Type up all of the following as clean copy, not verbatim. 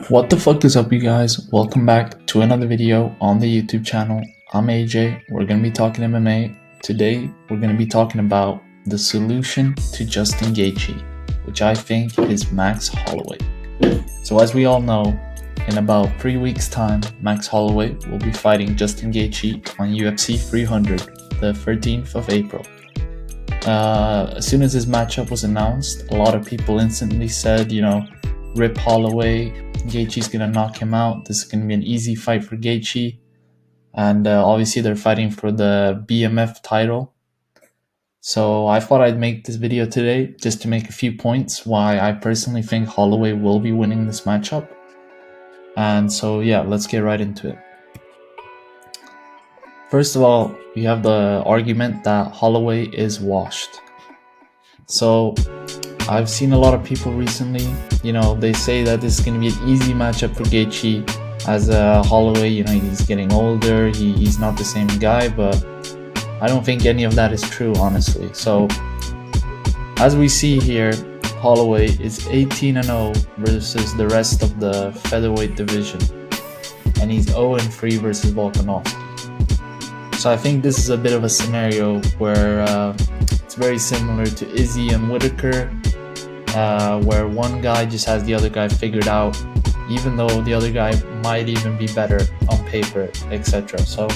What the fuck is up, you guys? Welcome back to another video on the YouTube channel. I'm AJ. We're gonna be talking MMA. Today, we're gonna be talking about the solution to Justin Gaethje, which I think is Max Holloway. So as we all know, in about 3 weeks' time, Max Holloway will be fighting Justin Gaethje on UFC 300, the 13th of April. As soon as his matchup was announced, a lot of people instantly said, rip Holloway, Gaethje's gonna knock him out. This is gonna be an easy fight for Gaethje. And obviously they're fighting for the BMF title. So I thought I'd make this video today just to make a few points why I personally think Holloway will be winning this matchup. And so yeah, let's get right into it. First of all, we have the argument that Holloway is washed. So I've seen a lot of people recently, they say that this is going to be an easy matchup for Gaethje as Holloway, he's getting older, he's not the same guy, but I don't think any of that is true, honestly. So as we see here, Holloway is 18-0 versus the rest of the featherweight division, and he's 0-3 versus Volkanovski. So I think this is a bit of a scenario where it's very similar to Izzy and Whitaker, where one guy just has the other guy figured out, even though the other guy might even be better on paper, etc. So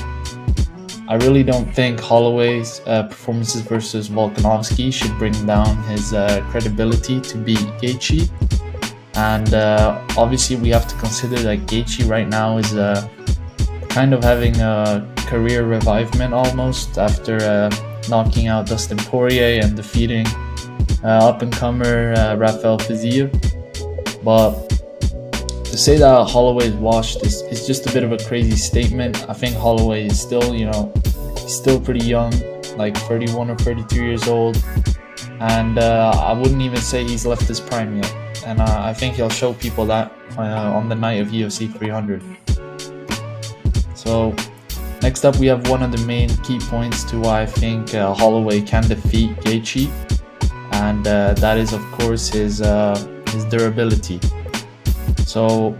I really don't think Holloway's performances versus Volkanovski should bring down his credibility to beat Gaethje. And obviously we have to consider that Gaethje right now is kind of having a career revivement almost after knocking out Dustin Poirier and defeating up-and-comer Rafael Fiziev. But to say that Holloway is washed is just a bit of a crazy statement. I think Holloway is still, he's still pretty young, like 31 or 32 years old. And I wouldn't even say he's left his prime yet. And I think he'll show people that on the night of UFC 300. So next up, we have one of the main key points to why I think Holloway can defeat Gaethje, and that is, of course, his durability. So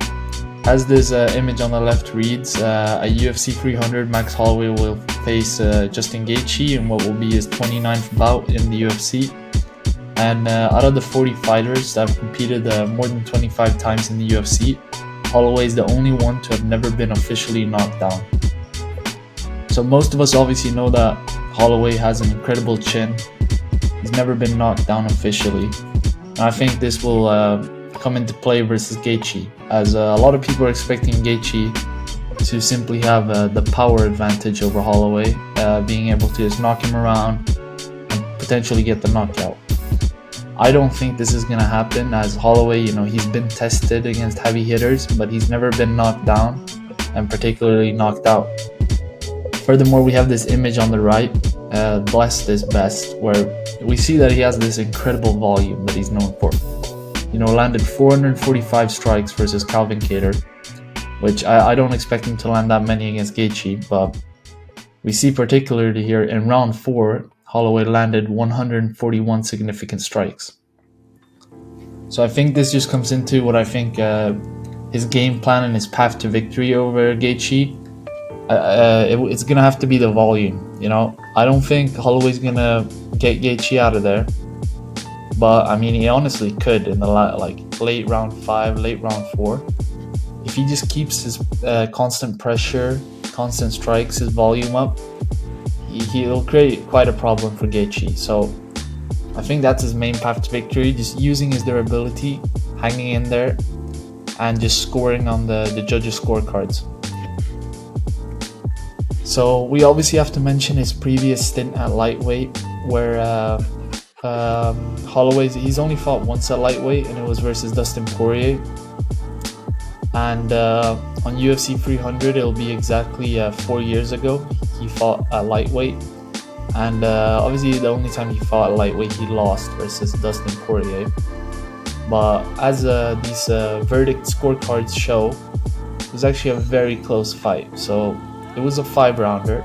as this image on the left reads, at UFC 300, Max Holloway will face Justin Gaethje in what will be his 29th bout in the UFC. And out of the 40 fighters that have competed more than 25 times in the UFC, Holloway is the only one to have never been officially knocked down. So most of us obviously know that Holloway has an incredible chin. He's never been knocked down officially. And I think this will come into play versus Gaethje, as a lot of people are expecting Gaethje to simply have the power advantage over Holloway, being able to just knock him around and potentially get the knockout. I don't think this is going to happen, as Holloway, he's been tested against heavy hitters, but he's never been knocked down, and particularly knocked out. Furthermore, we have this image on the right, Blessed is Best, where we see that he has this incredible volume that he's known for. Landed 445 strikes versus Calvin Kattar, which I don't expect him to land that many against Gaethje, but we see particularly here in round 4, Holloway landed 141 significant strikes. So I think this just comes into what I think his game plan and his path to victory over Gaethje. It's going to have to be the volume, I don't think Holloway's going to get Gaethje out of there. But, he honestly could in the late round 5, late round 4. If he just keeps his constant pressure, constant strikes, his volume up, he'll create quite a problem for Gaethje. So I think that's his main path to victory, just using his durability, hanging in there, and just scoring on the judges' scorecards. So we obviously have to mention his previous stint at lightweight, where he's only fought once at lightweight, and it was versus Dustin Poirier. And on UFC 300, it'll be exactly 4 years ago, he fought at lightweight. And obviously the only time he fought at lightweight, he lost versus Dustin Poirier. But as these verdict scorecards show, it was actually a very close fight. So it was a 5-rounder.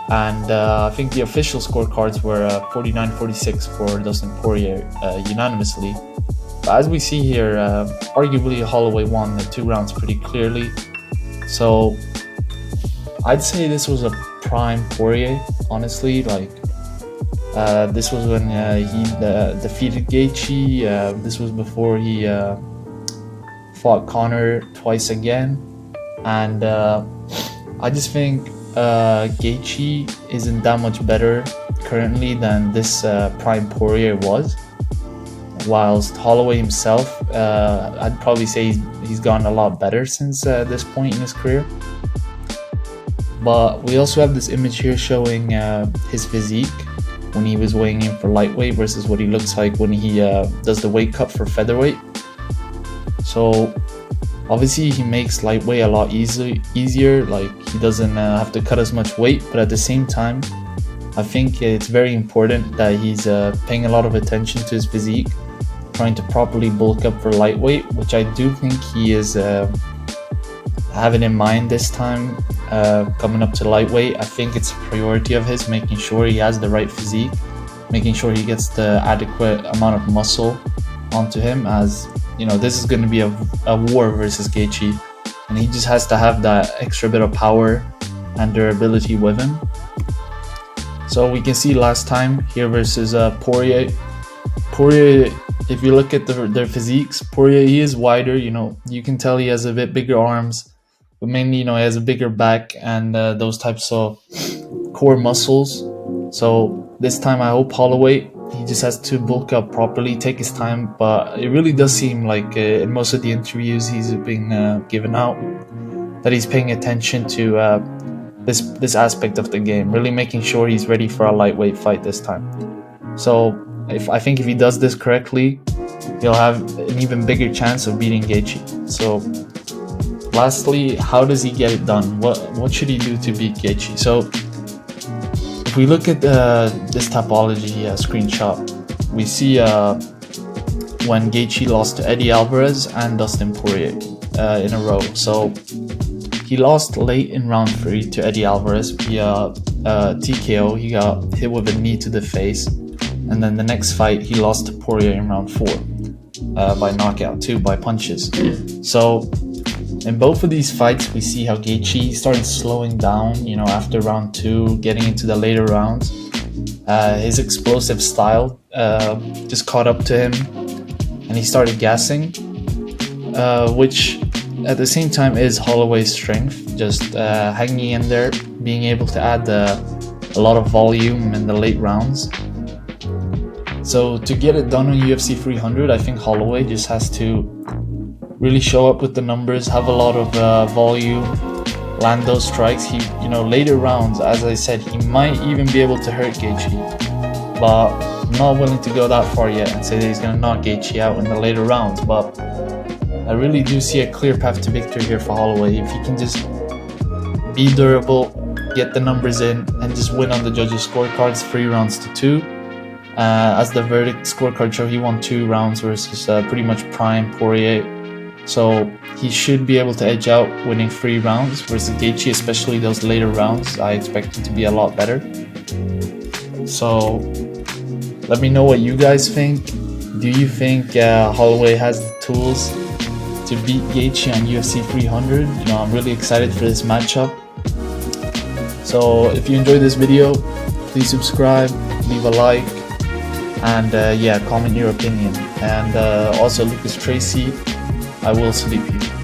And I think the official scorecards were 49-46 for Dustin Poirier unanimously. as we see here, arguably Holloway won the 2 rounds pretty clearly. So I'd say this was a prime Poirier, honestly. Like, this was when he defeated Gaethje. This was before he fought Conor twice again. And I just think Gaethje isn't that much better currently than this prime Poirier was. Whilst Holloway himself, I'd probably say he's gotten a lot better since this point in his career. But we also have this image here showing his physique when he was weighing in for lightweight versus what he looks like when he does the weight cut for featherweight. So obviously he makes lightweight a lot easier, like he doesn't have to cut as much weight, but at the same time I think it's very important that he's paying a lot of attention to his physique, trying to properly bulk up for lightweight, which I do think he is having in mind this time coming up to lightweight. I think it's a priority of his, making sure he has the right physique, making sure he gets the adequate amount of muscle onto him, as you know, this is going to be a war versus Gaethje, and he just has to have that extra bit of power and durability with him. So we can see last time here versus Poirier, if you look at their physiques, Poirier, he is wider, you know, you can tell he has a bit bigger arms, but mainly, you know, he has a bigger back and those types of core muscles. So this time I hope Holloway, he just has to bulk up properly, take his time, but it really does seem like in most of the interviews he's been given out that he's paying attention to this aspect of the game, really making sure he's ready for a lightweight fight this time. So I think if he does this correctly, he'll have an even bigger chance of beating Gaethje. So lastly, how does he get it done? What should he do to beat Gaethje? So if we look at this topology screenshot, we see when Gaethje lost to Eddie Alvarez and Dustin Poirier in a row. So he lost late in round 3 to Eddie Alvarez via TKO. He got hit with a knee to the face. And then the next fight, he lost to Poirier in round 4 by knockout too, by punches. So in both of these fights, we see how Gaethje started slowing down, you know, after round 2, getting into the later rounds. His explosive style just caught up to him, and he started gassing, which at the same time is Holloway's strength, just hanging in there, being able to add a lot of volume in the late rounds. So to get it done on UFC 300, I think Holloway just has to really show up with the numbers, have a lot of volume, land those strikes. He, you know, later rounds, as I said, he might even be able to hurt Gaethje, but I'm not willing to go that far yet and say that he's going to knock Gaethje out in the later rounds. But I really do see a clear path to victory here for Holloway if he can just be durable, get the numbers in, and just win on the judges' scorecards 3 rounds to 2. As the verdict scorecard show, he won 2 rounds versus pretty much prime Poirier. So he should be able to edge out winning 3 rounds versus Gaethje, especially those later rounds. I expect it to be a lot better. So let me know what you guys think. Do you think Holloway has the tools to beat Gaethje on UFC 300? You know, I'm really excited for this matchup. So if you enjoyed this video, please subscribe, leave a like, and yeah, comment your opinion. And also Lucas Tracy, I will salute you.